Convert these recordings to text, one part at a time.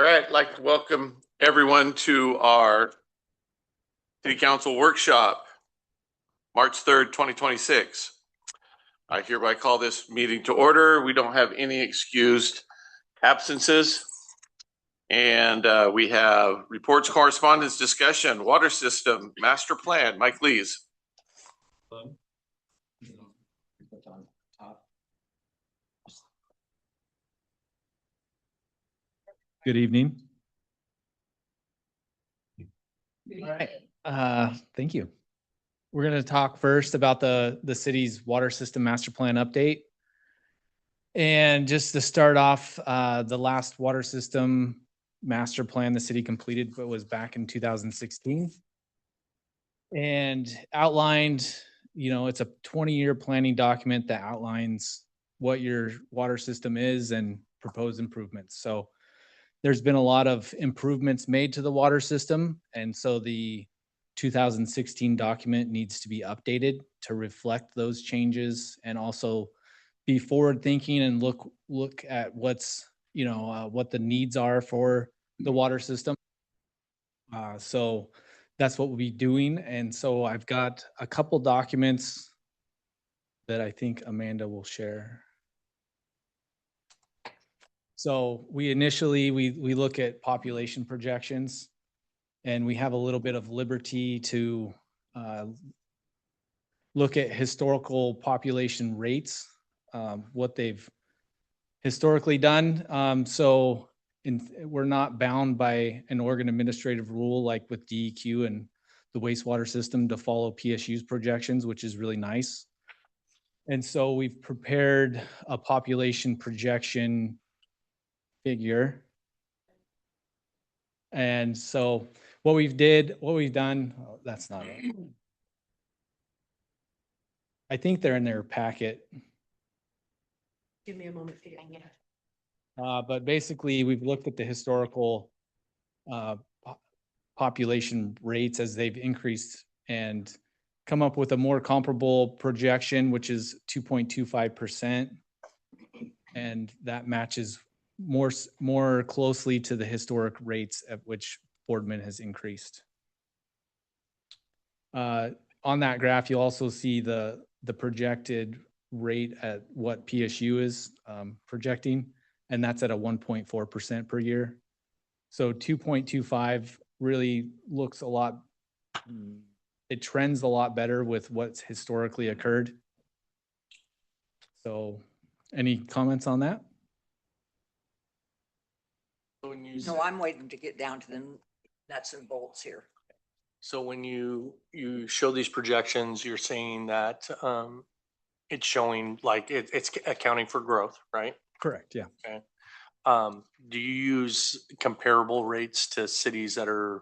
All right, I'd like to welcome everyone to our City Council workshop, March 3rd, 2026. I hereby call this meeting to order. We don't have any excused absences. And we have reports, correspondence, discussion, water system, master plan. Mike Lees. Good evening. All right. Thank you. We're going to talk first about the city's water system master plan update. And just to start off, the last water system master plan the city completed was back in 2016. And outlined, it's a 20-year planning document that outlines what your water system is and proposed improvements. So there's been a lot of improvements made to the water system. And so the 2016 document needs to be updated to reflect those changes and also be forward thinking and look at what's, what the needs are for the water system. So that's what we'll be doing. And so I've got a couple documents that I think Amanda will share. So we initially look at population projections, and we have a little bit of liberty to look at historical population rates, what they've historically done. We're not bound by an Oregon administrative rule like with DEQ and the wastewater system to follow PSU's projections, which is really nice. And so we've prepared a population projection figure. And so what we've done, that's not it. I think they're in their packet. Give me a moment to get it. But basically we've looked at the historical population rates as they've increased and come up with a more comparable projection, which is 2.25%. And that matches more closely to the historic rates at which Boardman has increased. On that graph, you'll also see the projected rate at what PSU is projecting, and that's at a 1.4% per year. So 2.25 really looks a lot, it trends a lot better with what's historically occurred. So any comments on that? No, I'm waiting to get down to the nuts and bolts here. So when you show these projections, you're saying that it's showing like it's accounting for growth, right? Correct, yeah. Okay. Do you use comparable rates to cities that are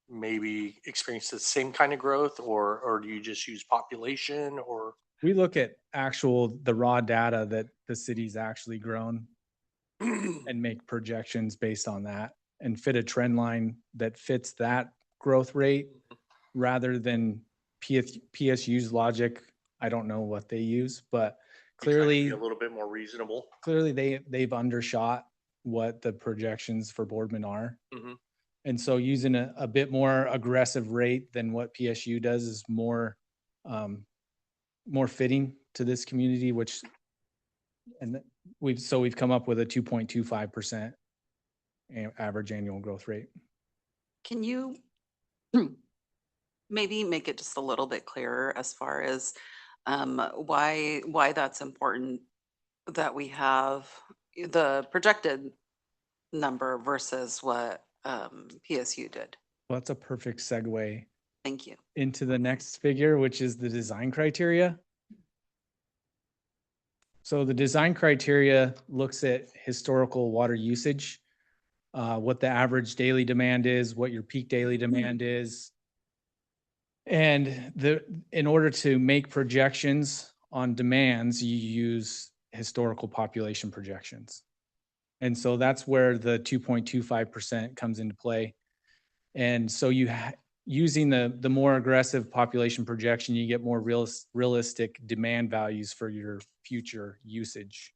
maybe experiencing the same kind of growth, or do you just use population? Or we look at the raw data that the city's actually grown and make projections based on that and fit a trend line that fits that growth rate rather than PSU's logic. I don't know what they use, but clearly a little bit more reasonable. Clearly they've undershot what the projections for Boardman are. Mm-hmm. And so using a bit more aggressive rate than what PSU does is more fitting to this community, we've come up with a 2.25% average annual growth rate. Can you maybe make it just a little bit clearer as far as why that's important that we have the projected number versus what PSU did? Well, that's a perfect segue. Thank you. Into the next figure, which is the design criteria. So the design criteria looks at historical water usage, what the average daily demand is, what your peak daily demand is. And in order to make projections on demands, you use historical population projections. And so that's where the 2.25% comes into play. And so using the more aggressive population projection, you get more realistic demand values for your future usage.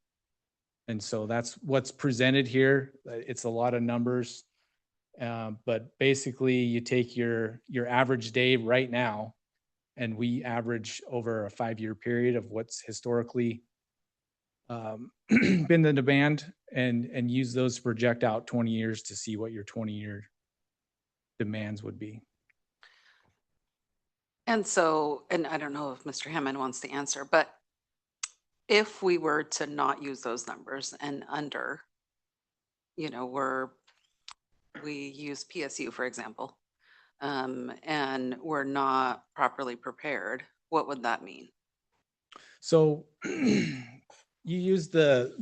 And so that's what's presented here. It's a lot of numbers. But basically you take your average day right now, and we average over a 5-year period of what's historically been the demand, and use those to project out 20 years to see what your 20-year demands would be. And so, and I don't know if Mr. Hammond wants to answer, but if we were to not use those numbers and under, we use PSU, for example, and we're not properly prepared, what would that mean? So you use the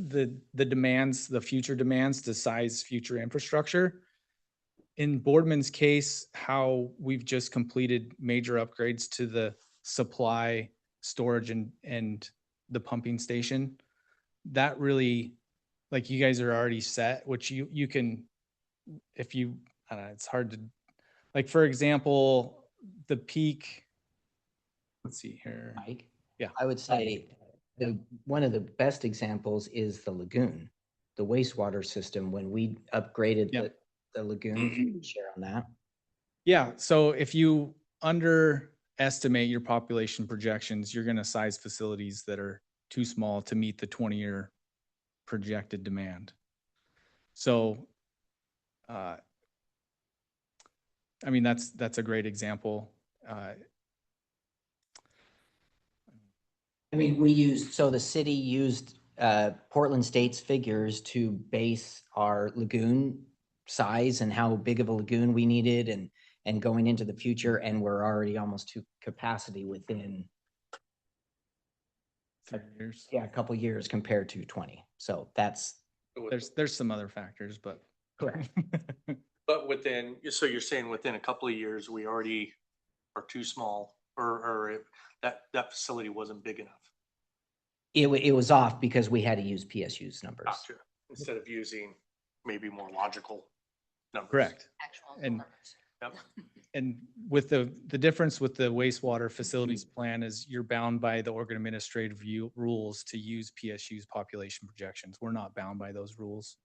demands, the future demands to size future infrastructure. In Boardman's case, how we've just completed major upgrades to the supply, storage, and the pumping station, that really, like, you guys are already set, which you can, if you, it's hard to, like, for example, the peak, let's see here. Mike? Yeah. I would say one of the best examples is the lagoon, the wastewater system. When we upgraded Yep. the lagoon, can you share on that? Yeah, so if you underestimate your population projections, you're gonna size facilities that are too small to meet the 20-year projected demand. So, I mean, that's a great example. I mean, so the city used Portland State's figures to base our lagoon size and how big of a lagoon we needed and going into the future, and we're already almost to capacity within 3 years. a couple years compared to 20. So that's There's some other factors, but. correct. But so you're saying within a couple of years, we already are too small, or that facility wasn't big enough? It was off because we had to use PSU's numbers. Gotcha. Instead of using maybe more logical numbers. Correct. Actual And- numbers. Yep. And with the difference with the wastewater facilities plan is you're bound by the Oregon Administrative Rules to use PSU's population projections. We're not bound by those rules.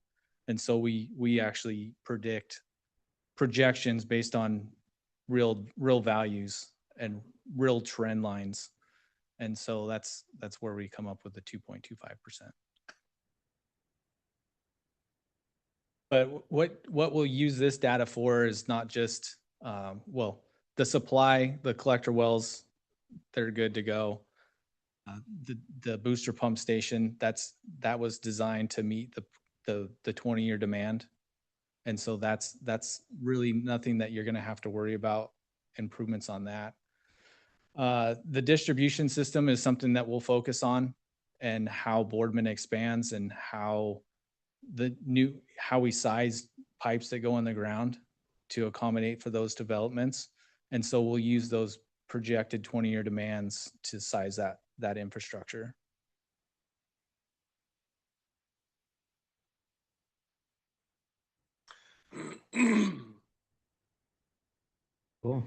And so we actually predict projections based on real values and real trend lines. And so that's where we come up with the 2.25%. But what we'll use this data for is not just, the supply, the collector wells, they're good to go. The booster pump station, that was designed to meet the 20-year demand. And so that's really nothing that you're gonna have to worry about improvements on that. The distribution system is something that we'll focus on, and how Boardman expands and how we size pipes that go in the ground to accommodate for those developments. And so we'll use those projected 20-year demands to size that infrastructure. Cool.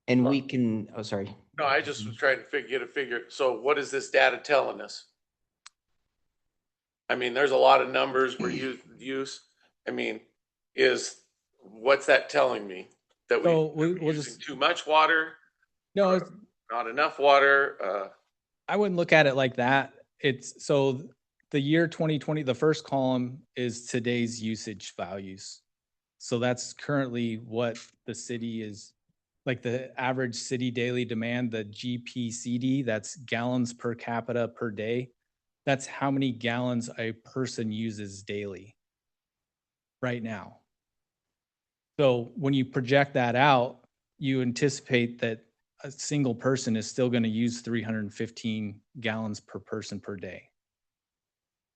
And we can, oh, sorry. No, I just was trying to get a figure. So what is this data telling us? I mean, there's a lot of numbers we're use. I mean, what's that telling me? That So we're we'll using just, too much water, no, not enough water? I wouldn't look at it like that. It's so the year 2020, the first column is today's usage values. So that's currently what the city is, like the average city daily demand, the GPCD, that's gallons per capita per day. That's how many gallons a person uses daily right now. So when you project that out, you anticipate that a single person is still going to use 315 gallons per person per day.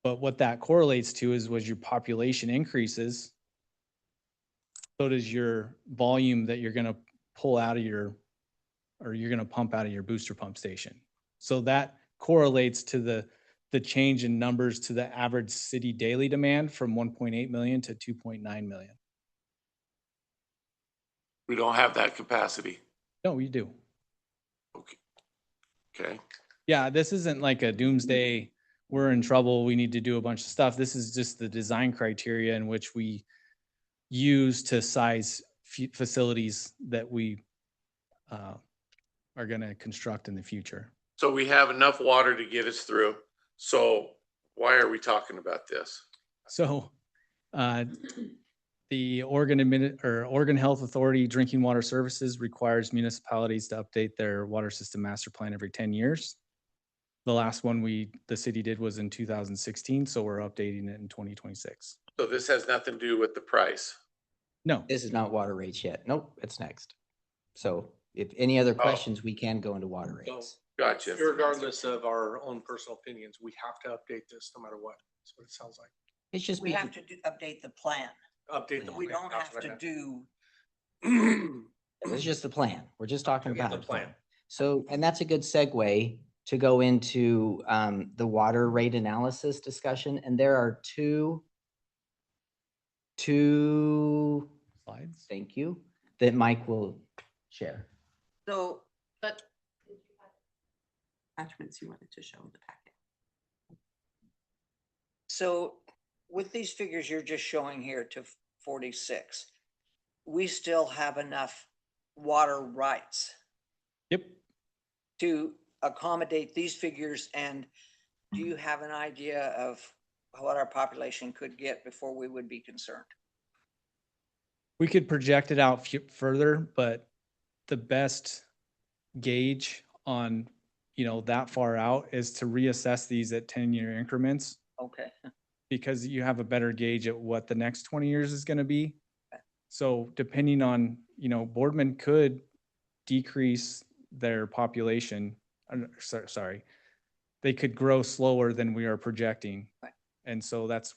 But what that correlates to is as your population increases, so does your volume that you're going to pull out of you're going to pump out of your booster pump station. So that correlates to the change in numbers to the average city daily demand from 1.8 million to 2.9 million. We don't have that capacity. No, we do. Okay. Yeah, this isn't like a doomsday, we're in trouble, we need to do a bunch of stuff. This is just the design criteria in which we use to size facilities that we are gonna construct in the future. So we have enough water to get us through. So why are we talking about this? So, the Oregon Health Authority Drinking Water Services requires municipalities to update their water system master plan every 10 years. The last one the city did was in 2016, so we're updating it in 2026. So this has nothing to do with the price. No, This is not water rates yet. Nope, it's next. So if any other questions, we can go into water rates. Gotcha. Regardless of our own personal opinions, we have to update this no matter what. That's what it sounds like. It's just, We have to update the plan. Update the. We plan, don't that's have what I to meant. do, it's just the plan. We're just talking Okay, about the the plan. plan. So, and that's a good segue to go into the water rate analysis discussion. And there are two, slides. thank you, that Mike will share. so But attachments you wanted to show in the packet. So with these figures you're just showing here to 46, we still have enough water rights Yep. to accommodate these figures. And do you have an idea of what our population could get before we would be concerned? We could project it out further, but the best gauge on, that far out is to reassess these at 10-year increments, Okay, because you have a better gauge at what the next 20 years is going to be. So depending on, Boardman could decrease their population. Sorry, they could grow slower than we are projecting. Right. And so that's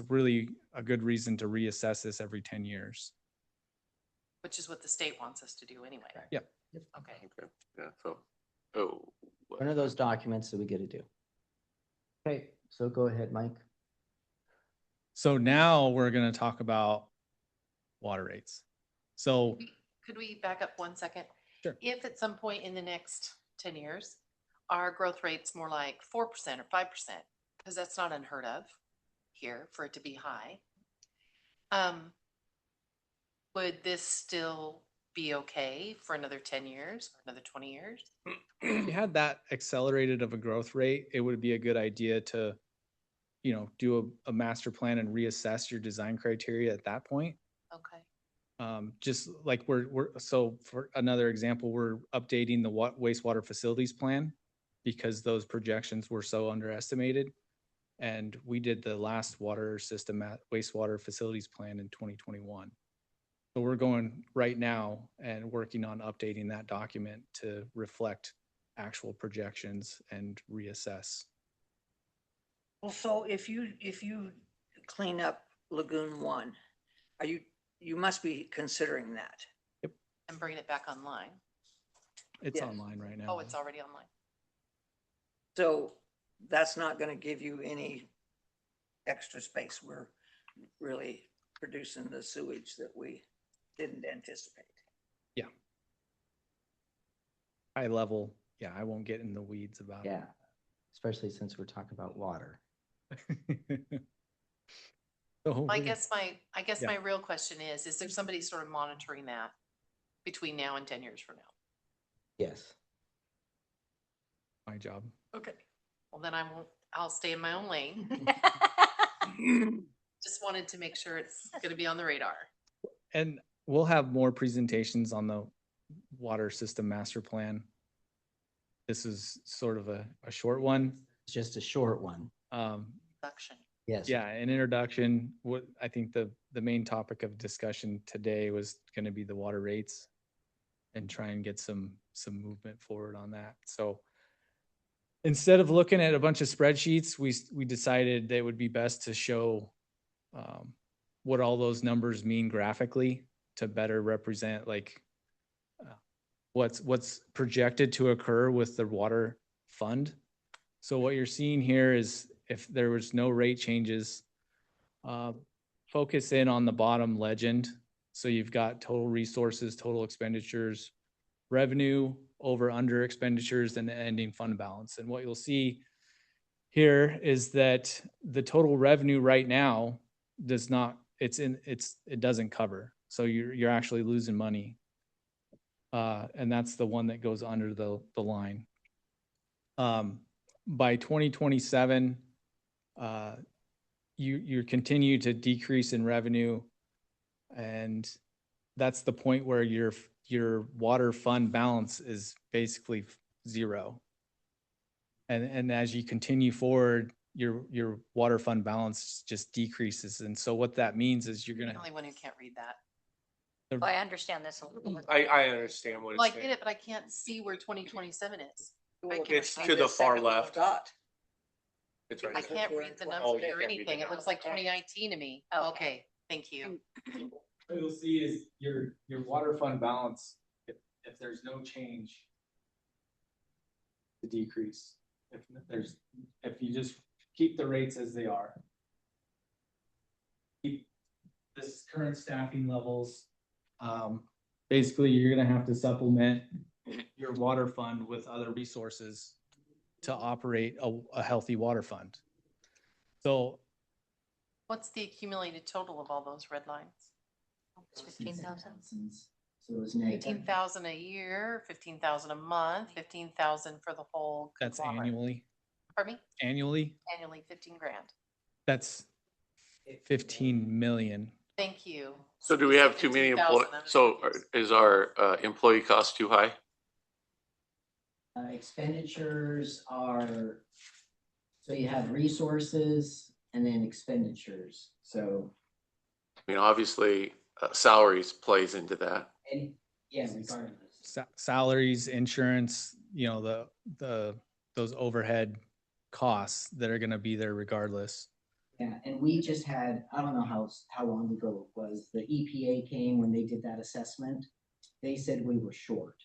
really a good reason to reassess this every 10 years. Which is what the state wants us to do anyway. Correct. Yep. Okay. Okay, yeah, so, oh. One of those documents that we get to do. Okay, so go ahead, Mike. So now we're going to talk about water rates. So Could we back up 1 second? Sure. If at some point in the next 10 years, our growth rate's more like 4% or 5%, because that's not unheard of here for it to be high. Would this still be okay for another 10 years or another 20 years? if you had that accelerated of a growth rate, it would be a good idea to, do a master plan and reassess your design criteria at that point. Okay. Just like so for another example, we're updating the wastewater facilities plan because those projections were so underestimated. And we did the last water system at wastewater facilities plan in 2021. So we're going right now and working on updating that document to reflect actual projections and reassess. well, so if you clean up Lagoon 1, you must be considering that. And bring it back online. It's Yes. online right now. Oh, it's already online. So that's not gonna give you any extra space. We're really producing the sewage that we didn't anticipate. High level. Yeah, I won't get in the weeds about Yeah, especially since we're talking about water. it. So I we're- guess Yeah. my real question is there somebody sort of monitoring that between now and 10 years from now? Yes. my job. Okay. Well, then I'll stay in my own lane. Just wanted to make sure it's gonna be on the radar. And we'll have more presentations on the water system master plan. This is sort of a short one. It's just a short one. Production. Yes. Yeah, an introduction. What I think the main topic of discussion today was going to be the water rates and try and get some movement forward on that. So instead of looking at a bunch of spreadsheets, we decided that it would be best to show what all those numbers mean graphically to better represent what's projected to occur with the water fund. So what you're seeing here is if there was no rate changes, focus in on the bottom legend. So you've got total resources, total expenditures, revenue over under expenditures and the ending fund balance. And what you'll see here is that the total revenue right now does not, it doesn't cover. So you're actually losing money. And that's the one that goes under the line. By 2027, you continue to decrease in revenue, and that's the point where your water fund balance is basically zero. And as you continue forward, your water fund balance just decreases. And so what that means is you're I'm gonna, the only one who can't read that. Well, I understand this a little bit. I understand what Well, I it's get saying. it, but I can't see where 2027 is. Well, can't It's see to the far second little left. dot. It's I right there. can't read the Oh, numbers you or can't read anything. the It looks like numbers. 2019 to me. Okay. Okay, thank you. what you'll see is your water fund balance, if there's no change, the decrease. If you just keep the rates as they are. Keep this current staffing levels, basically you're gonna have to supplement your water fund with other resources to operate a healthy water fund. So What's the accumulated total of all those red lines? It's 15,000. So it was negative. 15,000 a year, 15,000 a month, 15,000 for the whole. that's conglomerate. annually, Pardon me? annually, Annually, 15 grand. that's 15 million. Thank you. So do we have too many 15,000, employees? that was So confused. is our employee cost too high? Expenditures are, so you have resources and then expenditures. So, I mean, obviously, salaries plays into that. and yeah, regardless. Salaries, insurance, those overhead costs that are gonna be there regardless. Yeah, and we just had, I don't know how long ago it was, the EPA came when they did that assessment. They said we were short.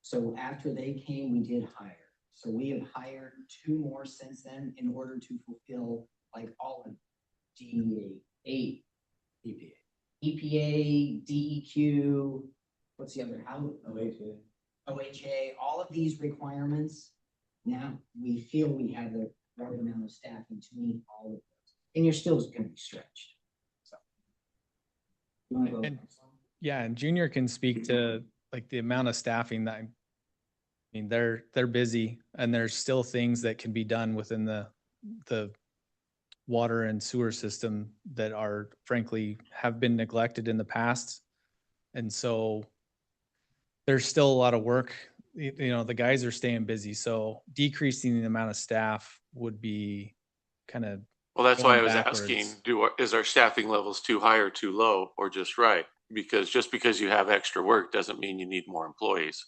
So after they came, we did hire. So we have hired 2 more since then in order to fulfill like all of DEA, EPA, DEQ, what's the other, OHA, all of these requirements. Now, we feel we have the right amount of staffing to meet all of those, and you're still gonna be stretched, so. You wanna go And- next one? Yeah, and Junior can speak to like the amount of staffing that, I mean, they're busy and there's still things that can be done within the water and sewer system that are frankly have been neglected in the past. And so there's still a lot of work. The guys are staying busy, so decreasing the amount of staff would be kind of, Well, that's why I Going was backwards. asking, is our staffing levels too high or too low or just right? Because just because you have extra work doesn't mean you need more employees.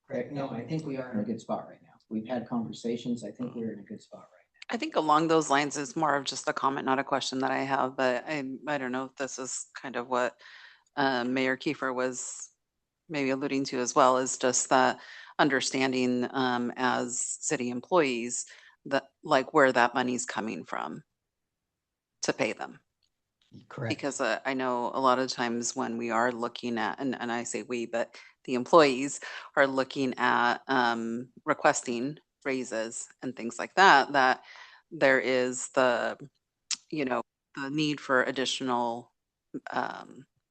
Correct, no, I think we are in a good spot right now. We've had conversations, I think we're in a good spot right I think along those lines is more of just a comment, not a question that I have, but I don't know if this is kind of what Mayor Kiefer was maybe alluding to as well, is just that understanding as city employees that like where that money's coming from to pay them. now. Correct. Because I know a lot of times when we are looking at, and I say we, but the employees are looking at requesting raises and things like that, that there is the need for additional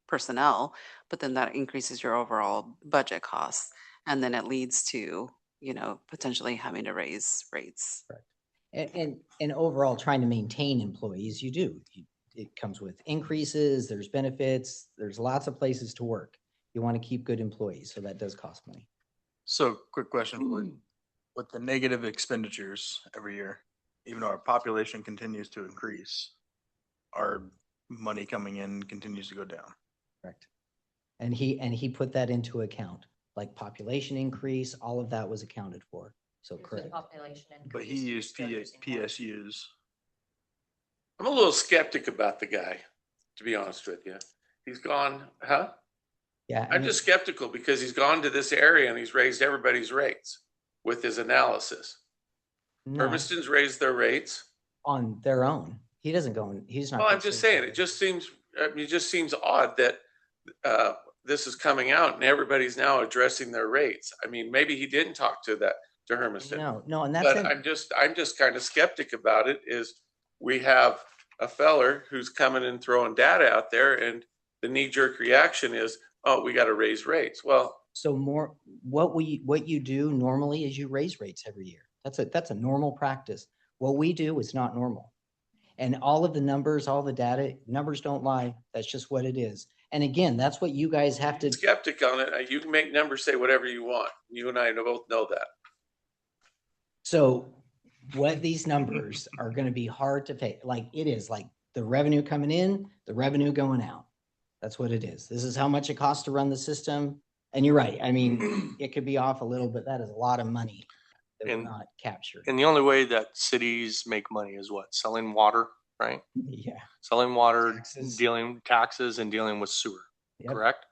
personnel, but then that increases your overall budget costs. And then it leads to, potentially having to raise rates. And overall, trying to maintain employees, you do. It comes with increases, there's benefits, there's lots of places to work. You want to keep good employees, so that does cost money. So quick question, with the negative expenditures every year, even though our population continues to increase, our money coming in continues to go down. Correct. And he put that into account, like population increase, all of that was accounted for. So There's a correct. population But he increase, used still using water. PSUs. I'm a little skeptic about the guy, to be honest with you. He's gone, huh? Yeah. I I'm mean, just skeptical because he's gone to this area and he's raised everybody's rates with his analysis. no, Hermiston's raised their rates. on their own. He doesn't go, he's not. Well, I'm just saying, it just seems odd that this is coming out and everybody's now addressing their rates. I mean, maybe he didn't talk to Hermiston. No, and that's But it. I'm just kind of skeptic about it is we have a feller who's coming and throwing data out there and the knee jerk reaction is, oh, we got to raise rates. Well, So what you do normally is you raise rates every year. That's a normal practice. What we do is not normal. And all of the numbers, all the data, numbers don't lie. That's just what it is. And again, that's what you guys have to, skeptic on it. You can make numbers say whatever you want. You and I both know that. so what these numbers are gonna be hard to pay, like it is, like the revenue coming in, the revenue going out. That's what it is. This is how much it costs to run the system. And you're right. I mean, it could be off a little, but that is a lot of money that we're And- not captured. And the only way that cities make money is what? Selling water, right? Yeah. Selling water, Taxes. dealing taxes and dealing with sewer, Yep. correct?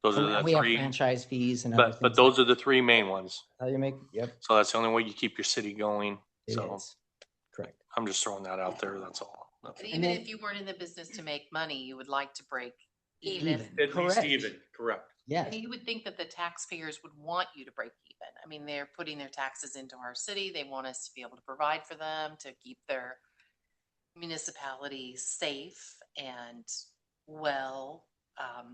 Those are And the we have three, franchise fees and other things. but those are the three main ones. How you make, yep, So that's the only way you keep your city going. it So is. Correct. I'm just throwing that out there. That's all. But And even then- if you weren't in the business to make money, you would like to break Even. even. At least Correct. even, correct. Yes. And you would think that the taxpayers would want you to break even. I mean, they're putting their taxes into our city. They want us to be able to provide for them, to keep their municipality safe and well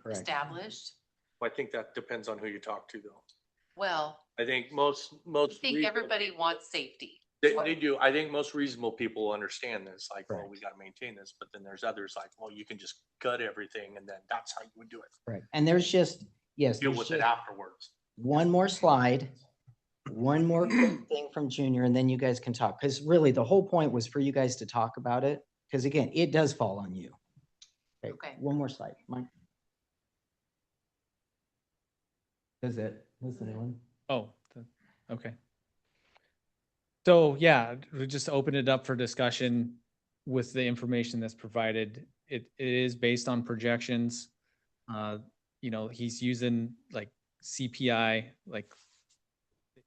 Correct. established. I think that depends on who you talk to though. Well, I think most. I think everybody wants safety. They do. I think most reasonable people understand this, like, well, Correct. we gotta maintain this, but then there's others like, well, you can just gut everything and then that's how you would do it. Correct. And there's just, yes, Deal there's with it just afterwards. one more slide, one more quick thing from Junior, and then you guys can talk. Because really, the whole point was for you guys to talk about it. Because again, it does fall on you. Okay. One more slide, Mike. That's it. That's the new one. Oh, okay. So yeah, we just open it up for discussion with the information that's provided. It is based on projections. He's using like CPI, like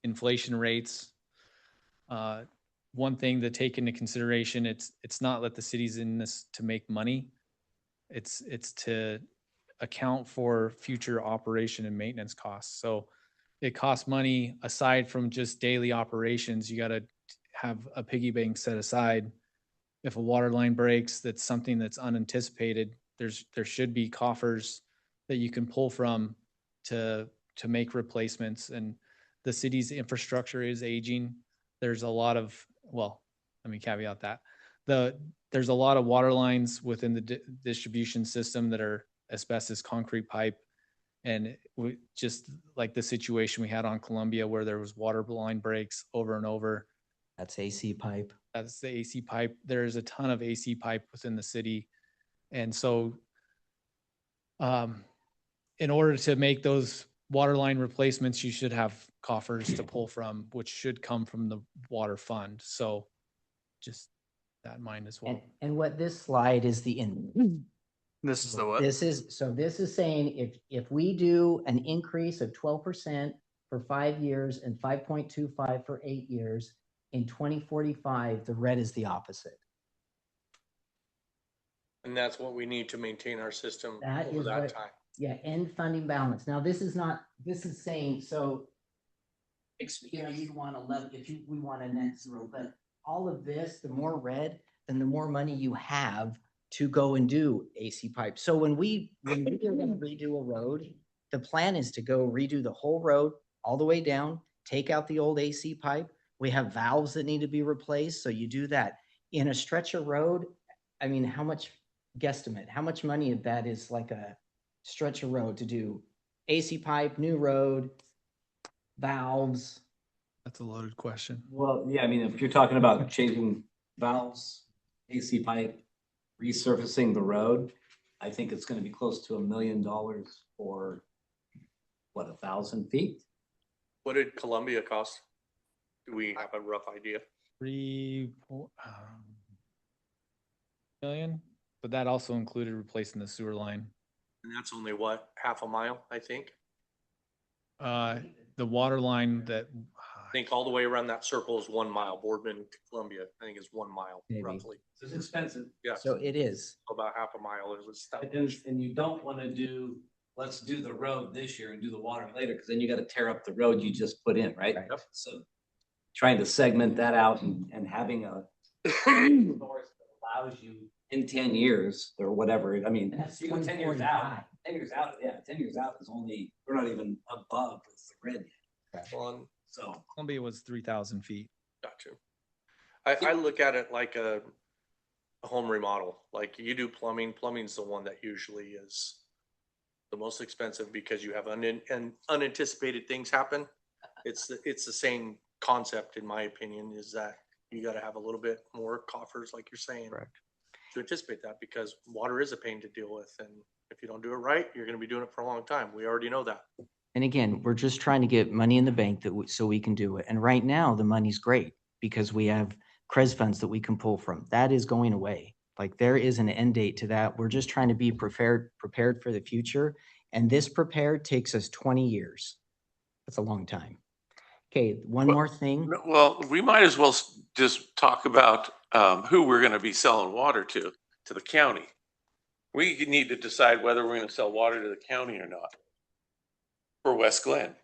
inflation rates. One thing to take into consideration, it's not that the city's in this to make money. It's to account for future operation and maintenance costs. So it costs money aside from just daily operations. You got to have a piggy bank set aside. If a water line breaks, that's something that's unanticipated. There should be coffers that you can pull from to make replacements. And the city's infrastructure is aging. There's a lot of, well, let me caveat that. There's a lot of water lines within the distribution system that are asbestos concrete pipe. And we just like the situation we had on Columbia where there was water line breaks over and over. That's AC pipe. That's the AC pipe. There's a ton of AC pipe within the city. And so in order to make those water line replacements, you should have coffers to pull from, which should come from the water fund. So just that in mind as well. And what this slide is the in. This is the what? This is saying if we do an increase of 12% for 5 years and 5.25 for 8 years, in 2045, the red is the opposite. And that's what we need to maintain our system That over is that what- time. Yeah, end funding balance. Now, this is saying, so you want 11, we want a net zero, but all of this, the more red, then the more money you have to go and do AC pipe. So when we are gonna redo a road, the plan is to go redo the whole road all the way down, take out the old AC pipe. We have valves that need to be replaced, so you do that. In a stretch of road, I mean, how much guesstimate, how much money of that is like a stretch of road to do AC pipe, new road, valves? That's a loaded question. Well, yeah, I mean, if you're talking about changing valves, AC pipe, resurfacing the road, I think it's gonna be close to $1 million for, what, 1,000 feet? What did Columbia cost? Do we have a rough idea? 3 million, but that also included replacing the sewer line. And that's only what, half a mile, I think? The water line that, I think all the way around that circle is 1 mile. Boardman to Columbia, I think is 1 mile Maybe. roughly. It's expensive. Yeah, So it is. about half a mile. It was. And you don't wanna do let's do the road this year and do the water later, because then you gotta tear up the road you just put in, right? Right. So trying to segment that out and having a source that allows you in 10 years or whatever, I mean, That's you go 10 years 2045. out, 10 years out, yeah, 10 years out is only, we're not even above the grid yet. Well, So. Columbia was 3,000 feet. got you. I look at it like a home remodel. Like you do plumbing. Plumbing's the one that usually is the most expensive because you have unanticipated things happen. It's the same concept, in my opinion, is that you got to have a little bit more coffers, like you're saying, Correct. to anticipate that, because water is a pain to deal with, and if you don't do it right, you're going to be doing it for a long time. We already know that. And again, we're just trying to get money in the bank so we can do it. And right now, the money's great because we have CREZ funds that we can pull from. That is going away. Like there is an end date to that. We're just trying to be prepared for the future. And this prepared takes us 20 years. That's a long time. Okay, one more thing. Well, we might as well just talk about who we're going to be selling water to the county. We need to decide whether we're going to sell water to the county or not for West Glen.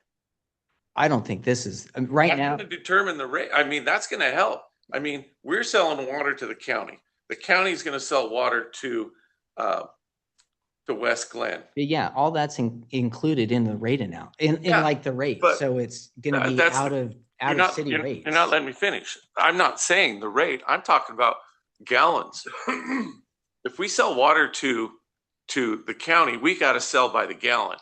I don't think this is right now. That's going to determine the rate. I mean, that's going to help. I mean, we're selling water to the county. The county's going to sell water to West Glen. Yeah, all that's included in the rate now, in Yeah, like the rate. but So it's going to be that's out of city rates. You're not letting me finish. I'm not saying the rate. I'm talking about gallons. If we sell water to the county, we got to sell by the gallon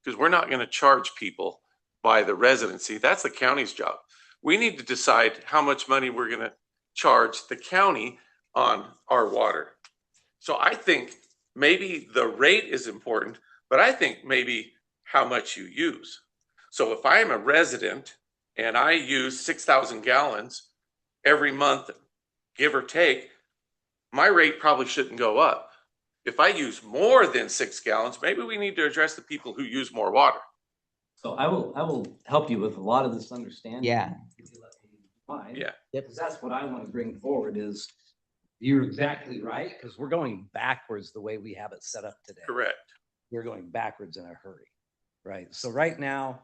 because we're not going to charge people by the residency. That's the county's job. We need to decide how much money we're going to charge the county on our water. So I think maybe the rate is important, but I think maybe how much you use. So if I'm a resident and I use 6,000 gallons every month, give or take, my rate probably shouldn't go up. If I use more than 6 gallons, maybe we need to address the people who use more water. So I will help you with a lot of this understanding. Yeah. If you let me define. Yeah. Because that's what I want to bring forward is you're exactly right, because we're going backwards the way we have it set up today. Correct. We're going backwards in a hurry, right? So right now,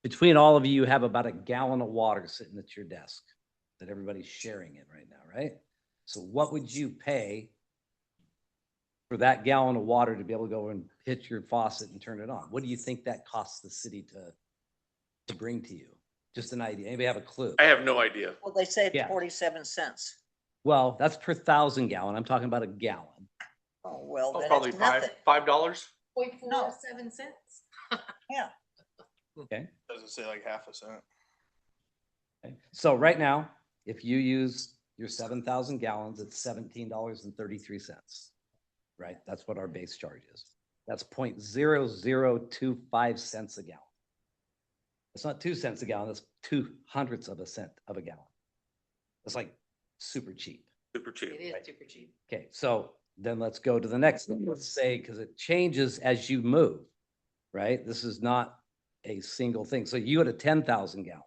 between all of you, you have about a gallon of water sitting at your desk that everybody's sharing it right now, right? So what would you pay for that gallon of water to be able to go and hit your faucet and turn it on? What do you think that costs the city to bring to you? Just an idea. Anybody have a clue? I have no idea. Well, they say it's Yeah. 47 cents. Well, that's per 1,000 gallon. I'm talking about a gallon. Oh, well, Oh, then probably it's nothing. $5. 0.47 cents. Yeah. Okay. Doesn't say like half a cent. Okay. So right now, if you use your 7,000 gallons, it's $17.33. Right? That's what our base charge is. That's 0.0025 cents a gallon. It's not 2 cents a gallon. That's 0.02 of a cent of a gallon. It's like super cheap. Super cheap. It is Right. super cheap. Okay, so then let's go to the next thing. Let's say, because it changes as you move, right? This is not a single thing. So you go to 10,000 gallons.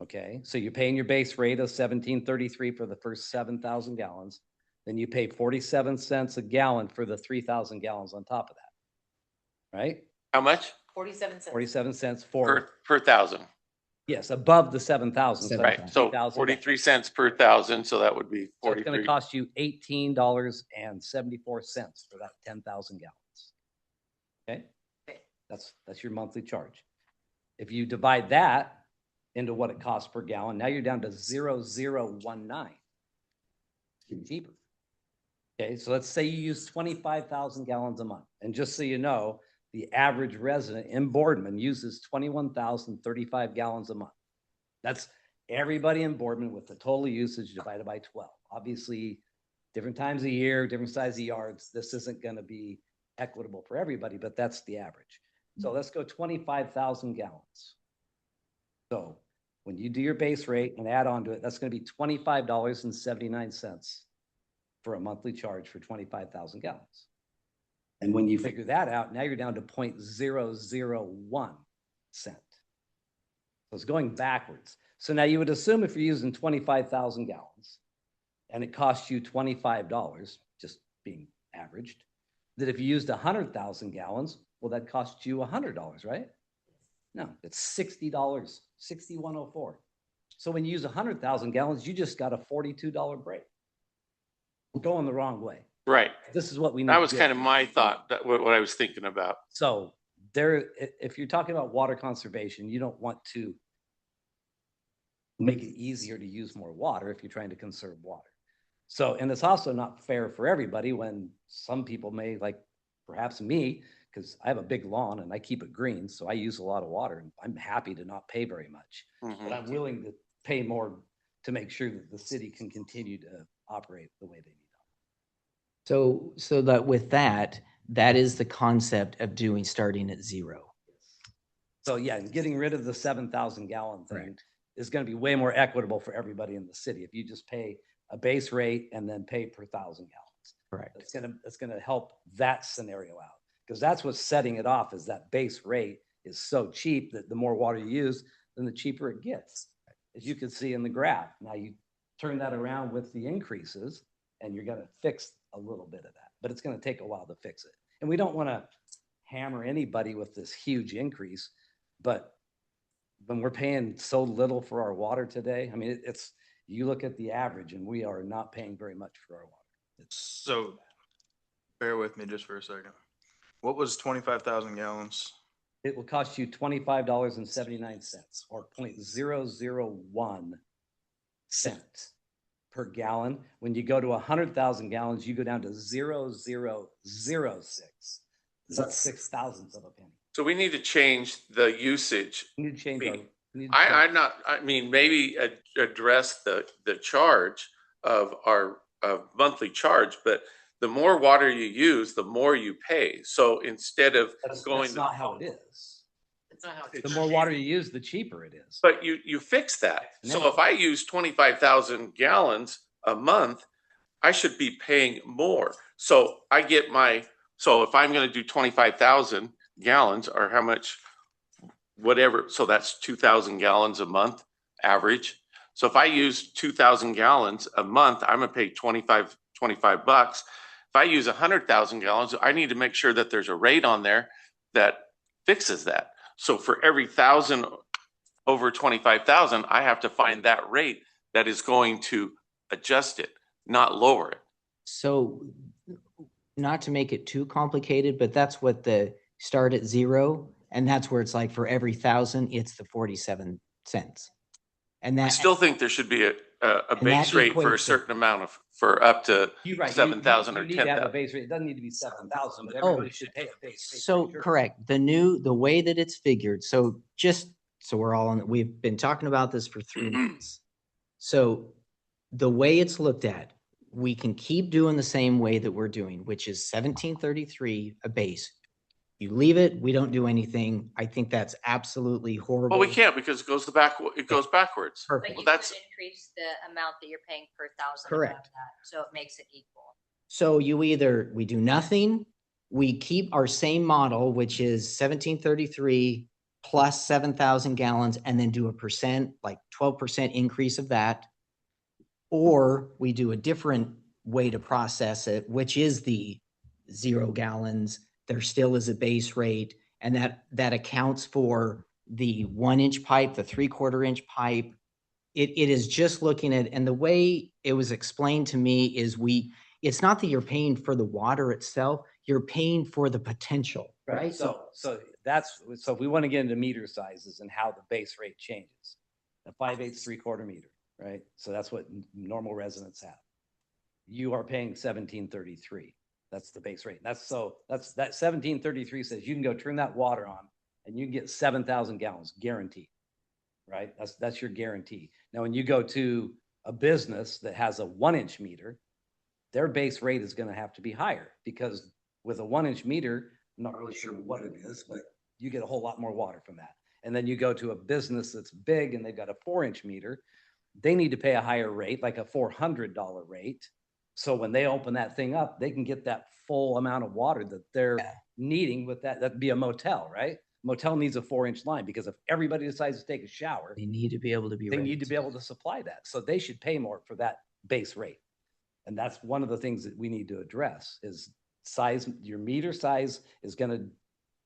Okay, so you're paying your base rate of 17.33 for the first 7,000 gallons. Then you pay 47 cents a gallon for the 3,000 gallons on top of that. Right? How much? 47 cents. 47 cents for, Per thousand. yes, above the 7,000. So Right. So 3,000 43 cents per thousand. So that would be So it's going 43. to cost you $18.74 for that 10,000 gallons. Okay? Okay. That's your monthly charge. If you divide that into what it costs per gallon, now you're down to 0.0019. It's getting cheaper. Okay, so let's say you use 25,000 gallons a month. And just so you know, the average resident in Boardman uses 21,035 gallons a month. That's everybody in Boardman with the total usage divided by 12. Obviously, different times of year, different size of yards. This isn't going to be equitable for everybody, but that's the average. So let's go 25,000 gallons. So when you do your base rate and add on to it, that's going to be $25.79 for a monthly charge for 25,000 gallons. And when you figure that out, now you're down to 0.001 cent. So it's going backwards. So now you would assume if you're using 25,000 gallons and it costs you $25, just being averaged, that if you used 100,000 gallons, well, that costs you $100, right? No, it's $60, 6104. So when you use 100,000 gallons, you just got a $42 break. We're going the wrong way. Right. This is what we need. That to was get. kind of my thought, that what I was thinking about. So there, if you're talking about water conservation, you don't want to make it easier to use more water if you're trying to conserve water. So, and it's also not fair for everybody when some people may, like perhaps me, because I have a big lawn and I keep it green, so I use a lot of water and I'm happy to not pay very much. But I'm willing to pay more to make sure that the city can continue to operate the way they need. So that with that, that is the concept of starting at zero. So yeah, and getting rid of the 7,000 gallon thing Correct. is going to be way more equitable for everybody in the city. If you just pay a base rate and then pay per 1,000 gallons. Correct. It's gonna help that scenario out, because that's what's setting it off, is that base rate is so cheap that the more water you use, then the cheaper it gets. As you can see in the graph. Now you turn that around with the increases and you're gonna fix a little bit of that, but it's gonna take a while to fix it. And we don't wanna hammer anybody with this huge increase, but when we're paying so little for our water today, I mean, it's, you look at the average and we are not paying very much for our water. So bear with me just for a second. What was 25,000 gallons? It will cost you $25.79 or 0.001 cents per gallon. When you go to 100,000 gallons, you go down to 0.0006. That's 6,000ths of a penny. So we need to change the usage. We need to change our. I mean, maybe address the charge of our monthly charge, but the more water you use, the more you pay. So instead of going. That's not how it is. It's not how The more water you use, the cheaper it is. But you fix that. So if I use 25,000 gallons a month, I should be paying more. So I get so if I'm going to do 25,000 gallons or how much, whatever, so that's 2,000 gallons a month average. So if I use 2,000 gallons a month, I'm gonna pay $25. If I use 100,000 gallons, I need to make sure that there's a rate on there that fixes that. So for every 1,000 over 25,000, I have to find that rate that is going to adjust it, not lower it. So not to make it too complicated, but that's what the start at zero. And that's where it's like for every 1,000, it's the 47 cents. And I that still think there should be a base rate for a equates to- certain amount for up to You're right. 7,000 or You need to have a 10,000. base rate. It doesn't need to be 7,000, but Oh, everybody should pay a base rate. So Sure. correct. The way that it's figured, so just so we're all on, we've been talking about this for 3 months. So the way it's looked at, we can keep doing the same way that we're doing, which is 1733 a base. You leave it, we don't do anything. I think that's absolutely horrible. Well, we can't because it goes backwards. But Perfect. you Well, could increase the amount that you're paying per thousand. Correct. above that, so it makes it equal. So we do nothing, we keep our same model, which is 1733 plus 7,000 gallons, and then do a percent, like 12% increase of that. Or we do a different way to process it, which is the 0 gallons. There still is a base rate, and that accounts for the 1-inch pipe, the 3/4-inch pipe. It is just looking at, and the way it was explained to me is it's not that you're paying for the water itself, you're paying for the potential, right? So if we want to get into meter sizes and how the base rate changes. A 5/8 3/4 meter, right? So that's what normal residents have. You are paying 1733. That's the base rate. That 1733 says you can go turn that water on and you can get 7,000 gallons guaranteed, right? That's your guarantee. Now, when you go to a business that has a 1-inch meter, their base rate is going to have to be higher, because with a 1-inch meter, I'm not really sure what it is, but you get a whole lot more water from that. And then you go to a business that's big and they've got a 4-inch meter, they need to pay a higher rate, like a $400 rate. So when they open that thing up, they can get that full amount of water that they're needing with that. That'd be a motel, right? Motel needs a 4-inch line, because if everybody decides to take a shower, They need to be able to be they ready need to be able to supply that. So they should pay more for that base rate. And that's one of the things that we need to address, is size, your meter size is gonna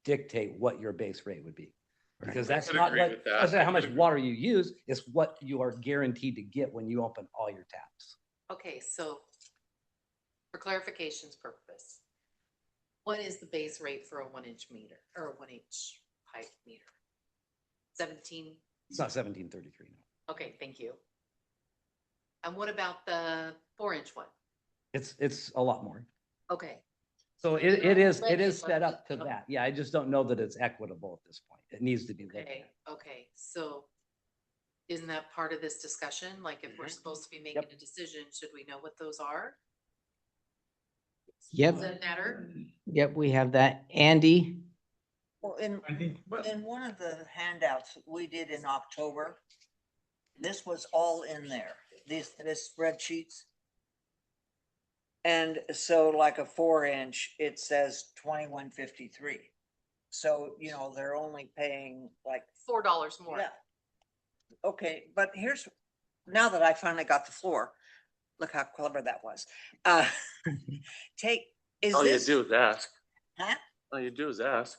dictate what your base rate would be. Because I that's could not agree what, with that. that's not how I much could agree. water you use, it's what you are guaranteed to get when you open all your taps. Okay, so for clarification's purpose, what is the base rate for a 1-inch meter or a 1-inch pipe meter? 17? It's not 1733, no. Okay, thank you. And what about the 4-inch one? It's a lot more. Okay, So you're it is already set up to above it. that. Yeah, I just don't know that it's equitable at this point. It needs to be looked okay, at. okay, so isn't that part of this discussion? Like if we're supposed to be making a decision, should we know what those are? Yep. Does that matter? Yep, we have that. Andy? Well, in one of the handouts we did in October, this was all in there, this spreadsheets. And so like a 4-inch, it says 2153. So, you know, they're only paying like, $4 more. yeah. Okay, but now that I finally got the floor, look how clever that was. Is All you this? do is ask. Huh? All you do is ask.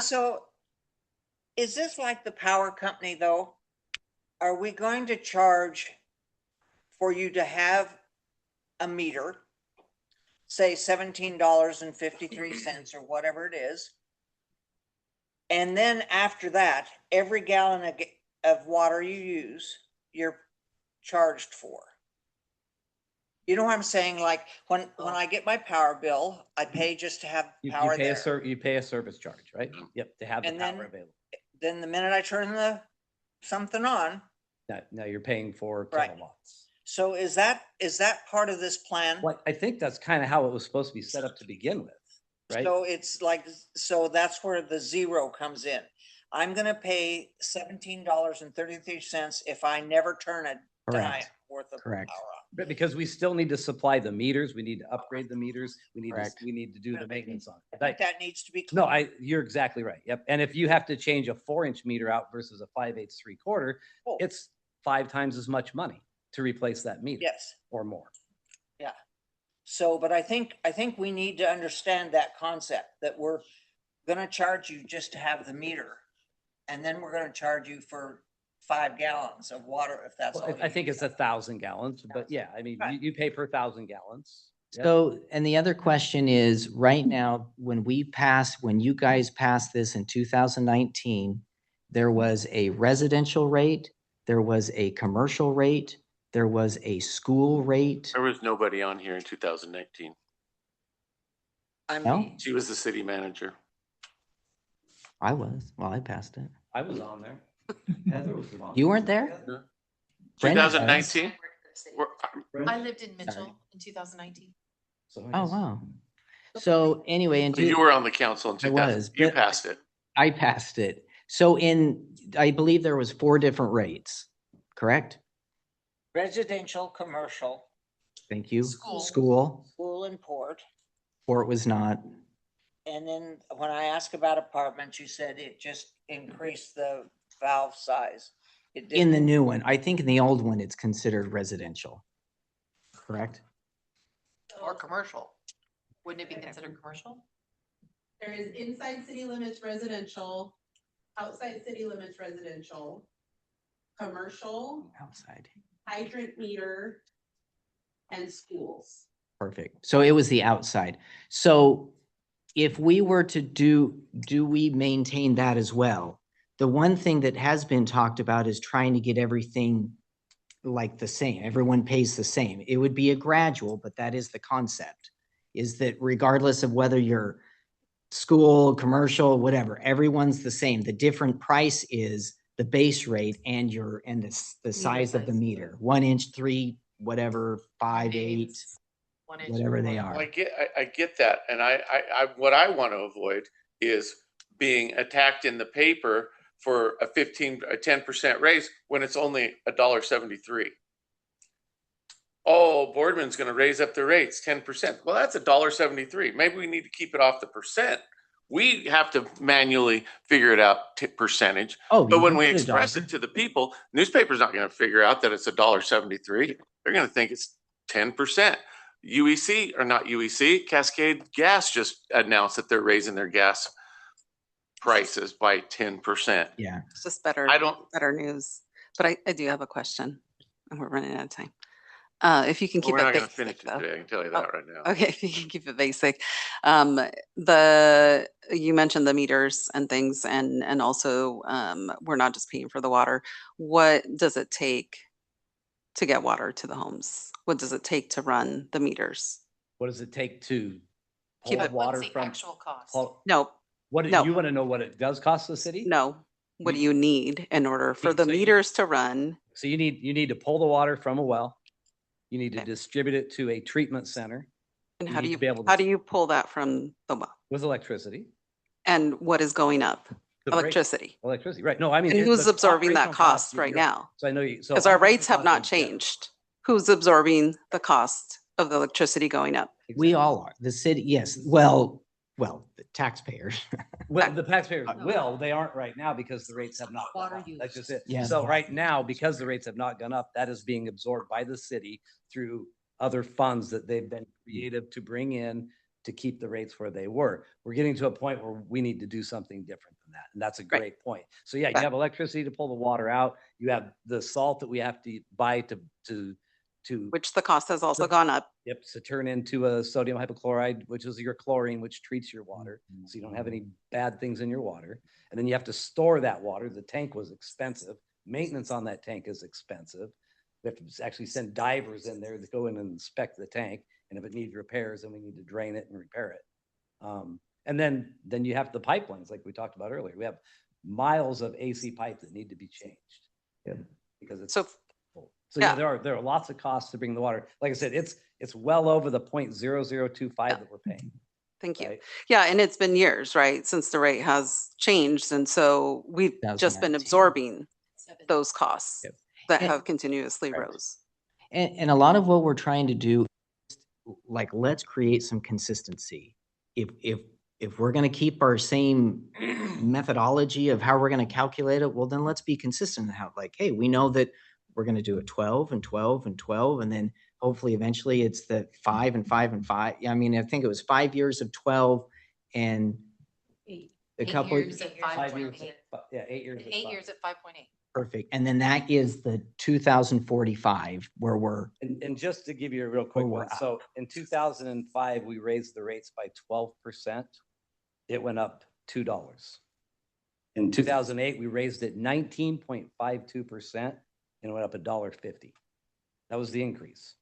So is this like the power company though? Are we going to charge for you to have a meter, say $17.53 or whatever it is? And then after that, every gallon of water you use, you're charged for. You know what I'm saying? Like when I get my power bill, I pay just to have You power pay there. you pay a service charge, right? Yep, to have the And then- power available. Then the minute I turn something on, Now you're paying for Right. kilowatts. so is that part of this plan? Well, I think that's kind of how it was supposed to be set up to begin with, right? So it's like, so that's where the zero comes in. I'm gonna pay $17.33 if I never turn a dime Correct. worth of power Correct. on. But because we still need to supply the meters, we need to upgrade the meters, we need Correct. we need to do the maintenance on I it. think that needs to be. No, clear. you're exactly right. Yep. And if you have to change a 4-inch meter out versus a 5/8 3/4, Oh. it's 5 times as much money to replace that meter. Yes. Or more. So, but I think we need to understand that concept, that we're gonna charge you just to have the meter. And then we're gonna charge you for 5 gallons of water if that's all. Well, I think use. it's 1,000 gallons, but yeah, I mean, Right. you pay per 1,000 gallons. Yep. So, and the other question is, right now, when you guys passed this in 2019, there was a residential rate, there was a commercial rate, there was a school rate. There was nobody on here in 2019. I No? mean, She was the city manager. I passed it. I was on there. Heather was on. You weren't there? Brenda was. 2019? I lived in Mitchell in 2019. So I Oh, guess- wow. So anyway, You were on the council in I 2000. was, You but- passed it. I passed it. So I believe there was 4 different rates, correct? residential, commercial, Thank you. School. school and port. Or it was not. And then when I asked about apartments, you said it just increased the valve size. It In the didn't- new one, I think in the old one, it's considered residential. Correct? Or commercial. Wouldn't it be considered commercial? There is inside city limits residential, outside city limits residential, commercial, Outside. hydrant meter, and schools. Perfect. So it was the outside. So if we were to do we maintain that as well? The one thing that has been talked about is trying to get everything like the same. Everyone pays the same. It would be a gradual, but that is the concept. Is that regardless of whether you're school, commercial, whatever, everyone's the same. The different price is the base rate and the size of the size. meter. 1-inch, 3, whatever, 5, Maybe 8, it's 1-inch whatever or they more. are. Well, I get that. And what I want to avoid is being attacked in the paper for a 10% raise when it's only $1.73. Oh, Boardman's going to raise up the rates 10%. Well, that's $1.73. Maybe we need to keep it off the percent. We have to manually figure it out percentage. Oh, But you when can we put a express dollar. it to the people, newspaper's not going to figure out that it's $1.73. They're going to think it's 10%. UEC, or not UEC, Cascade Gas just announced that they're raising their gas prices by 10%. Yeah. It's just better, I don't, better news. But I do have a question and we're running out of time. If you can well, keep we're it not gonna basic finish it though. today, I can tell you Oh, that right now. Okay, if you can keep it basic. You mentioned the meters and things and also, we're not just paying for the water. What does it take to get water to the homes? What does it take to run the meters? What does it take to Keep pull it- water What's the from? actual cost? No, What, do no. you want to know what it does cost the city? no. What do you need in order for You- the so you- meters to run? So you need to pull the water from a well. You need to Okay. distribute it to a treatment center And you how do need you, to be able to- how do you pull that from the well? with electricity. And what is going up? The rate- Electricity. Electricity, right. No, I mean. And it- who's the absorbing that operational cost you're- right you're- now? So I know you, so. Because our operational rates have costs not in general. changed. Who's absorbing the cost of the electricity going up? We all are. The city, yes. Well, the taxpayers. Well, the taxpayers will, they aren't right now because the rates have not gone Water up. That's just it. Yeah. So right now, because the rates have not gone up, that is being absorbed by the city through other funds that they've been creative to bring in to keep the rates where they were. We're getting to a point where we need to do something different than that. And that's a Right. great point. So yeah, you Right. have electricity to pull the water out. You have the salt that we have to buy to Which the cost has also The- gone up. Yep, to turn into a sodium hypochlorite, which is your chlorine, which treats your water. So you don't have any bad things in your water. And then you have to store that water. The tank was expensive. Maintenance on that tank is expensive. We have to actually send divers in there to go in and inspect the tank. And if it needs repairs, then we need to drain it and repair it. And then you have the pipelines, like we talked about earlier. We have miles of AC pipe that need to be changed. Yep. Because it's So so yeah, Yeah. there are lots of costs to bring the water. Like I said, it's well over the 0.0025 Yeah. that we're paying. thank you. Right? Yeah, and it's been years, right, since the rate has changed. And so we've just been 2019. absorbing those costs Yep. that And- have continuously Right. rose. And a lot of what we're trying to do, like, let's create some consistency. If we're gonna keep our same methodology of how we're gonna calculate it, well, then let's be consistent in how, like, hey, we know that we're gonna do it 12 and 12 and 12, and then hopefully eventually it's the 5 and 5 and 5. Yeah, I mean, I think it was 5 years of 12 and a couple. years at 5.8. Yeah, 8 years. 8 years at 5.8. Perfect. And then that is the 2045 where we're, And just to give you a real quick we're one, out. so in 2005, we raised the rates by 12%. It went up $2. In 2008, we raised it 19.52% and it went up $1.50. That was the increase.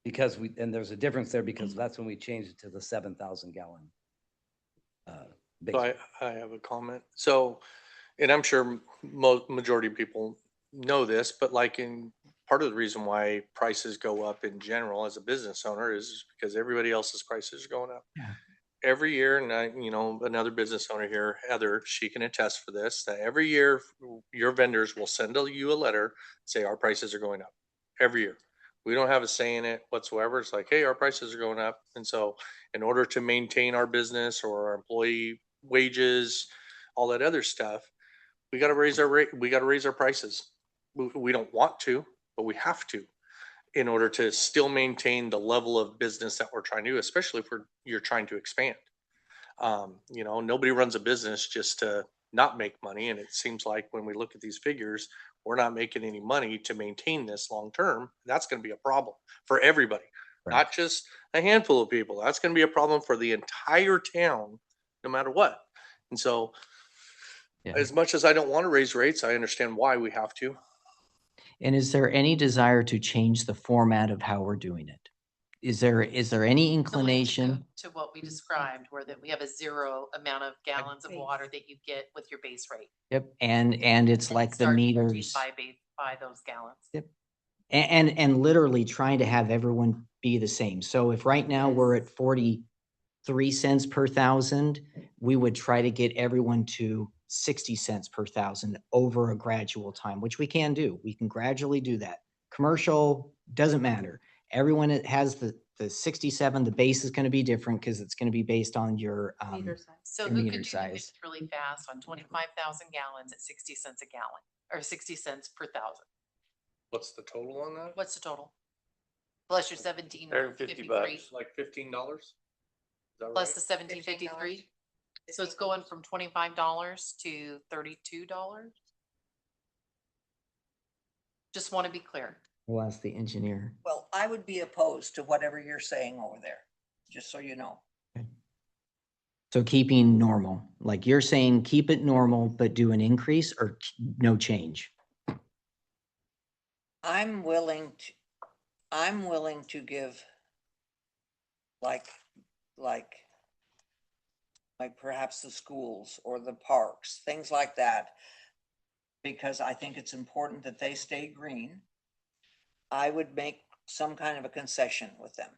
Because and there's a difference there because that's when we changed it to the 7,000 gallon. So I have a comment. So, and I'm sure majority of people know this, but like part of the reason why prices go up in general as a business owner is because everybody else's prices are going up. Yeah. Every year, and another business owner here, Heather, she can attest for this, that every year your vendors will send you a letter, say our prices are going up every year. We don't have a say in it whatsoever. It's like, hey, our prices are going up. And so in order to maintain our business or our employee wages, all that other stuff, we got to raise our rate. We got to raise our prices. We don't want to, but we have to in order to still maintain the level of business that we're trying to do, especially if you're trying to expand. Nobody runs a business just to not make money. And it seems like when we look at these figures, we're not making any money to maintain this long term. That's going to be a problem for everybody, Right. not just a handful of people. That's going to be a problem for the entire town, no matter what. And so Yeah. as much as I don't want to raise rates, I understand why we have to. and is there any desire to change the format of how we're doing it? Is there any Similar to inclination? To what we described, where that we have a zero amount of gallons of water that you get with your base rate. Yep, and it's And like the start charging meters. By those gallons. Yep. And literally trying to have everyone be the same. So if right now we're at 43 cents per thousand, we would try to get everyone to 60 cents per thousand over a gradual time, which we can do. We can gradually do that. Commercial, doesn't matter. Everyone that has the 67, the base is going to be different because it's going to be based on your, So your who meter could do size. this really fast on 25,000 gallons at 60 cents a gallon or 60 cents per thousand? What's the total on that? What's the total? plus your 1753, $150. Like $15? Is that plus right? the 1753. So it's going from $25 to $32. Just want to be clear. We'll ask the engineer. Well, I would be opposed to whatever you're saying over there, just so you know. So keeping normal, like you're saying, keep it normal, but do an increase or no change? I'm willing to give like perhaps the schools or the parks, things like that. Because I think it's important that they stay green. I would make some kind of a concession with them.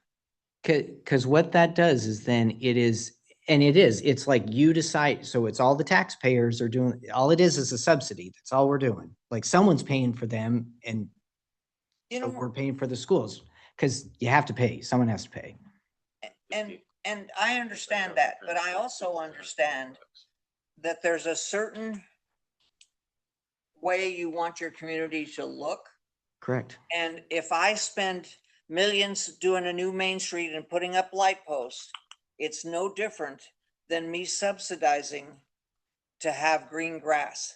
Cause what that does is then it's like you decide, so it's all the taxpayers are doing, all it is a subsidy. That's all we're doing. Like someone's paying for them and You so know, we're paying for the schools. Cause you have to pay, someone has to pay. and I understand that, but I also understand that there's a certain way you want your community to look. Correct. And if I spend millions doing a new Main Street and putting up light posts, it's no different than me subsidizing to have green grass.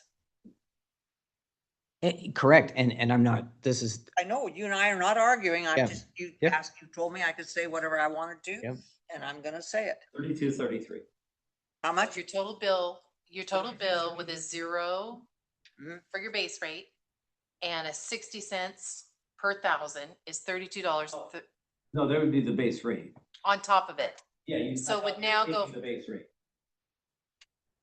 Correct. And I'm not, this is, I know you and I are not arguing. I'm Yeah. just, you Yep. asked, you told me I could say whatever I wanted to, Yep. and I'm gonna say it. 3233. How much? Your total bill with a 0 Mhm. for your base rate and a 60 cents per thousand is $32 No, that would be the base rate. on top of it. Yeah. So would now go- The base rate.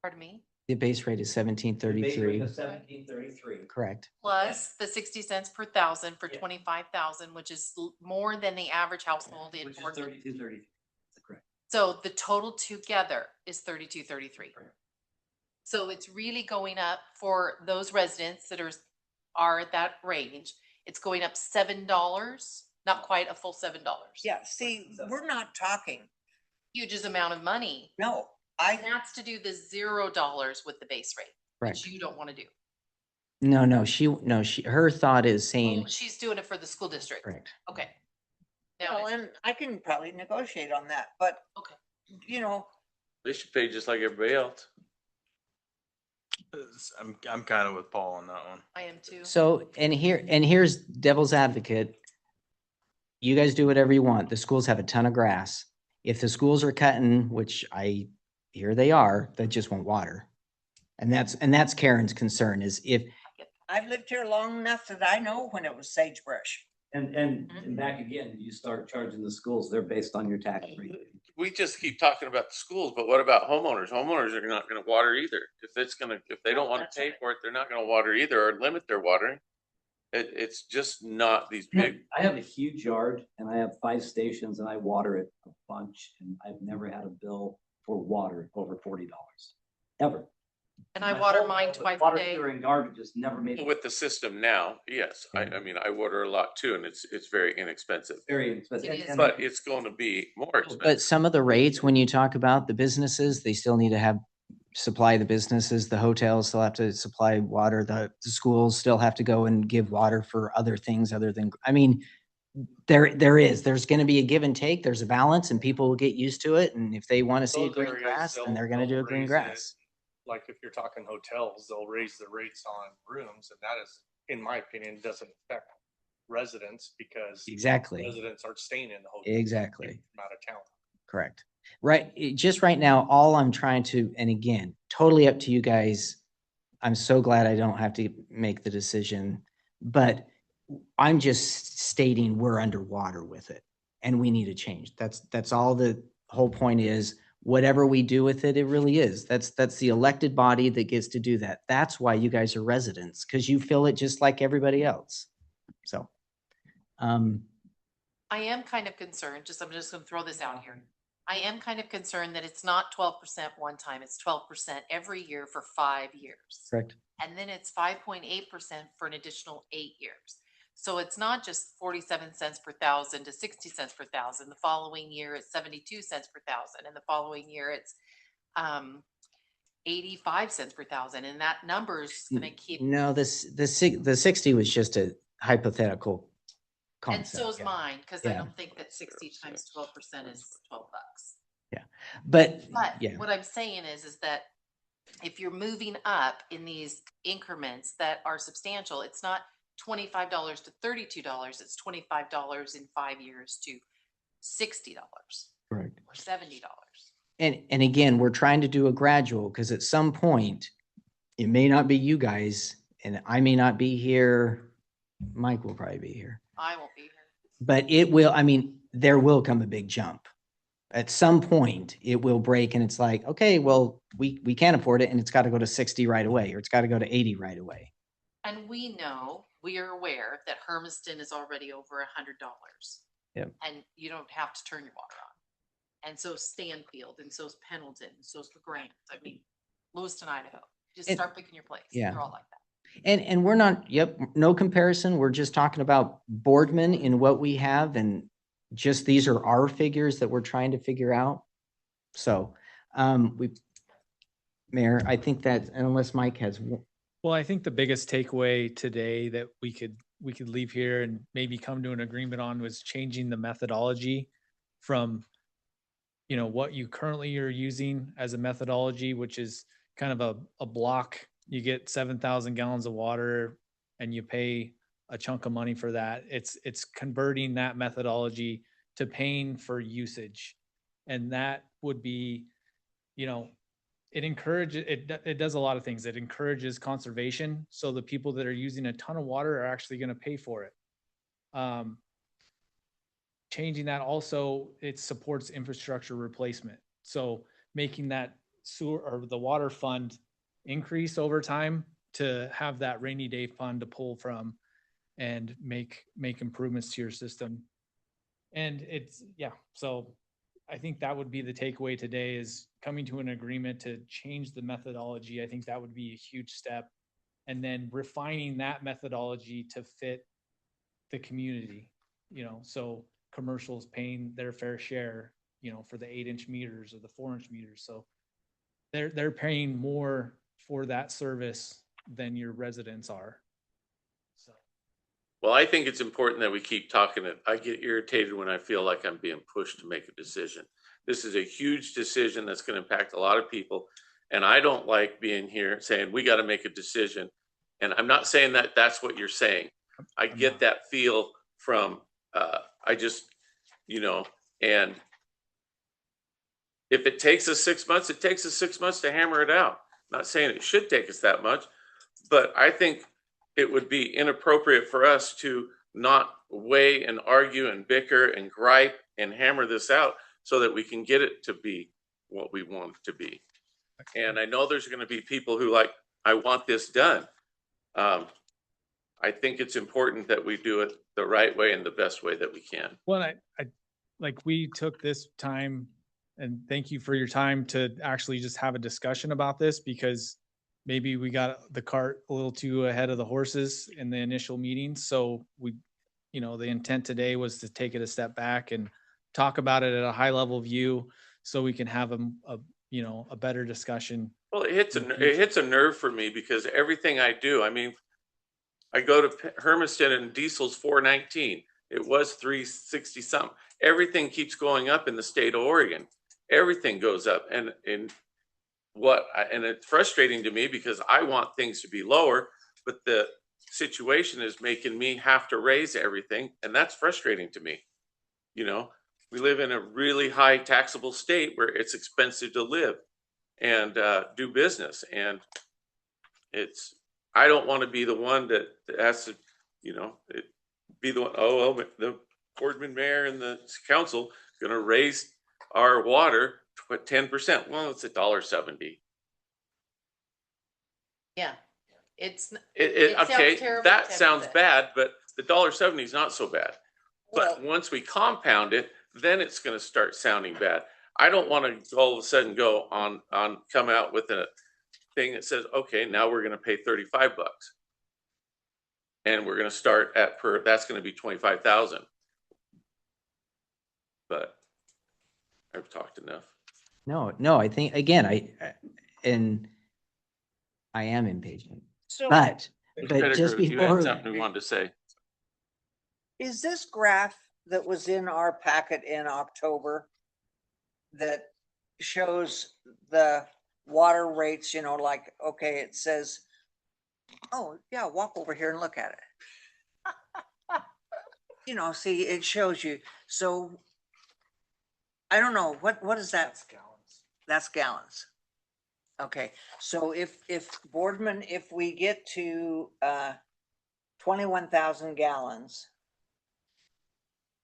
Pardon me? the base rate is 1733. 1733. Correct. Plus the 60 cents per thousand for 25,000, which is more than the average household in Which is Portland. 3233. Correct. So the total together is 3233. Correct. So it's really going up for those residents that are at that range. It's going up $7, not quite a full $7. Yeah, see, we're not talking, Huge amount of money. no, And that's to do the $0 with the base rate, which Correct. you don't want to do. No, her thought is Oh, saying, she's doing it for the school district. correct. Okay. well, Now, and I can probably negotiate on that, but, okay. you know, They should pay just like everybody else. I'm kind of with Paul on that one. I am too. So, here's devil's advocate. You guys do whatever you want. The schools have a ton of grass. If the schools are cutting, which I hear they are, they just want water. And that's Karen's concern is if, I've lived here long enough that I know when it was sagebrush. And back again, you start charging the schools, they're based on your tax rate. We just keep talking about the schools, but what about homeowners? Homeowners are not gonna water either. If they don't wanna That's pay right. for it, they're not gonna water either or limit their watering. It's just not these big. I have a huge yard and I have 5 stations and I water it a bunch and I've never had a bill for water over $40, ever. And I My water whole- mine twice a Water day. heater and garbage just never made it With the system now, yes, I mean, I water a lot too, and it's very inexpensive, very expensive. It is. And- but it's going to be more but expensive. some of the rates, when you talk about the businesses, they still need to supply the businesses, the hotels still have to supply water, the schools still have to go and give water for other things other than, I mean, there's gonna be a give and take, there's a balance and people will get used to it. And if they want to see a Those green areas, grass, then they'll- they're gonna do a they'll green raise it. grass. Like if you're talking hotels, they'll raise the rates on rooms and that is, in my opinion, doesn't affect residents because Exactly, residents aren't staying in the hotel. exactly. People from out of town. Correct. Right. Just right now, all I'm trying to, and again, totally up to you guys. I'm so glad I don't have to make the decision, but I'm just stating we're underwater with it and we need a change. That's all the whole point is. Whatever we do with it, it really is. That's the elected body that gets to do that. That's why you guys are residents, because you feel it just like everybody else. So, I am kind of concerned, I'm just gonna throw this out here. I am kind of concerned that it's not 12% one time, it's 12% every year for 5 years. correct. And then it's 5.8% for an additional 8 years. So it's not just 47 cents per thousand to 60 cents per thousand. The following year it's 72 cents per thousand. And the following year it's 85 cents per thousand. And that number's gonna keep. No, the 60 was just a hypothetical And so is concept. mine, because I Yeah. don't think that 60 times 12% is $12. But, But yeah, what I'm saying is that if you're moving up in these increments that are substantial, it's not $25 to $32, it's $25 in 5 years to $60 correct. or $70. And again, we're trying to do a gradual, because at some point, it may not be you guys, and I may not be here. Mike will probably be here, I won't be here. but it will, I mean, there will come a big jump. At some point, it will break and it's like, okay, well, we can't afford it and it's got to go to 60 right away, or it's got to go to 80 right away. And we are aware that Hermiston is already over $100. Yep. And you don't have to turn your water on. And so Stanfield, and so's Pendleton, and so's LeGrand. I mean, Lewiston, Idaho. Just And- start picking your place. yeah. They're all like that. And we're not, no comparison. We're just talking about Boardman in what we have, and just these are our figures that we're trying to figure out. So, Mayor, I think that unless Mike has, Well, I think the biggest takeaway today that we could leave here and maybe come to an agreement on was changing the methodology from, what you currently are using as a methodology, which is kind of a block. You get 7,000 gallons of water and you pay a chunk of money for that. It's converting that methodology to paying for usage. And that would be, it encourages, it does a lot of things. It encourages conservation. So the people that are using a ton of water are actually going to pay for it. Changing that also, it supports infrastructure replacement. So making that sewer or the water fund increase over time to have that rainy day fund to pull from and make improvements to your system. And so I think that would be the takeaway today, is coming to an agreement to change the methodology. I think that would be a huge step. And then refining that methodology to fit the community, so commercials paying their fair share, for the 8-inch meters or the 4-inch meters. So they're paying more for that service than your residents are. So. Well, I think it's important that we keep talking it. I get irritated when I feel like I'm being pushed to make a decision. This is a huge decision that's going to impact a lot of people. And I don't like being here saying, we got to make a decision. And I'm not saying that that's what you're saying. I get that feel from, and if it takes us 6 months, it takes us 6 months to hammer it out. I'm not saying it should take us that much, but I think it would be inappropriate for us to not weigh and argue and bicker and gripe and hammer this out so that we can get it to be what we want it to be. And I know there's going to be people who I want this done. I think it's important that we do it the right way and the best way that we can. Well, I we took this time, and thank you for your time to actually just have a discussion about this, because maybe we got the cart a little too ahead of the horses in the initial meeting. So the intent today was to take it a step back and talk about it at a high level view so we can have a better discussion. Well, it hits a nerve for me, because everything I do, I go to Hermiston and diesel's $4.19. It was $3.60 something. Everything keeps going up in the state of Oregon. Everything goes up, and it's frustrating to me because I want things to be lower, but the situation is making me have to raise everything, and that's frustrating to me. We live in a really high taxable state where it's expensive to live and do business, and I don't want to be the one that has to, be the one. Oh, well, the Boardman mayor and the council going to raise our water 10%. Well, it's $1.70. Yeah. It sounds Okay, terrible, that 10%. sounds bad, but the $1.70 is not so bad. But once we compound it, then it's going to start sounding bad. I don't want to all of a sudden come out with a thing that says, okay, now we're going to pay $35, and we're going to start that's going to be 25,000. But I've talked enough. No, I think, again, I am impatient, So but Pettigrew, just you had before, something you wanted to say. Is this graph that was in our packet in October that shows the water rates, you know, like, okay, it says, oh, yeah, walk over here and look at it. You know, see, it shows you, so I don't know, what is that? Gallons. That's gallons. Okay, so if Boardman, if we get to 21,000 gallons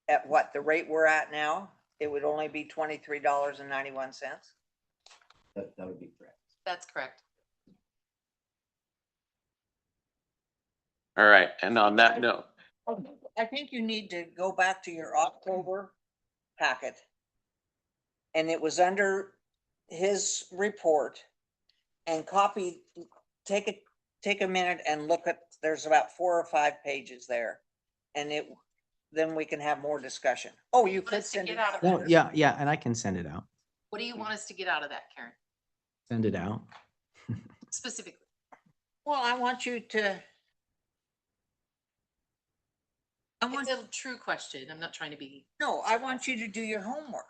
at what, the rate we're at now, it would only be $23.91. That would be correct. That's correct. All right, and on that note, I think you need to go back to your October packet. And it was under his report and copy, take a minute and look at, there's about 4 or 5 pages there. And then we can have more discussion. Oh, you Want could us to send get it out out. of Well, yeah, and I can send it out. What do you want us to get out of that, Karen, Send it out. specifically? Well, I want you to. It's a true question. I'm not trying to be. No, I want you to do your homework.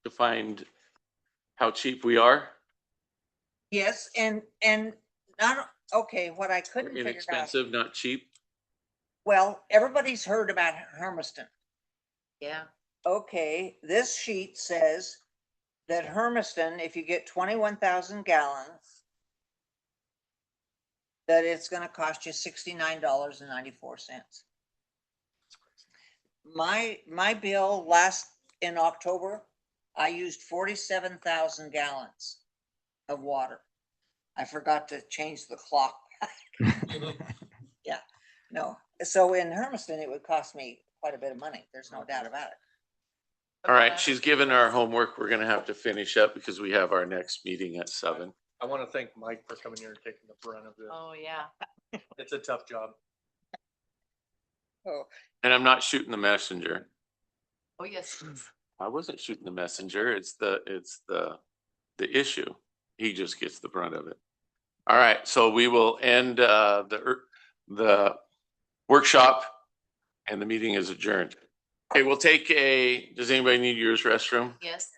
to find how cheap we are, Yes, and not, okay, what I we're couldn't figure out. inexpensive, not cheap. Well, everybody's heard about Hermiston. Yeah. Okay, this sheet says that Hermiston, if you get 21,000 gallons, that it's gonna cost you $69.94. My bill in October, I used 47,000 gallons of water. I forgot to change the clock. Yeah, no, so in Hermiston, it would cost me quite a bit of money. There's no doubt about it. All right, she's given our homework. We're gonna have to finish up because we have our next meeting at 7. I want to thank Mike for coming here and taking the brunt of this. Oh, yeah. It's a tough job. Oh, And I'm not shooting the messenger. Oh, yes. I wasn't shooting the messenger. It's the issue. He just gets the brunt of it. All right, so we will end the workshop and the meeting is adjourned. Okay, we'll take does anybody need yours restroom? Yes.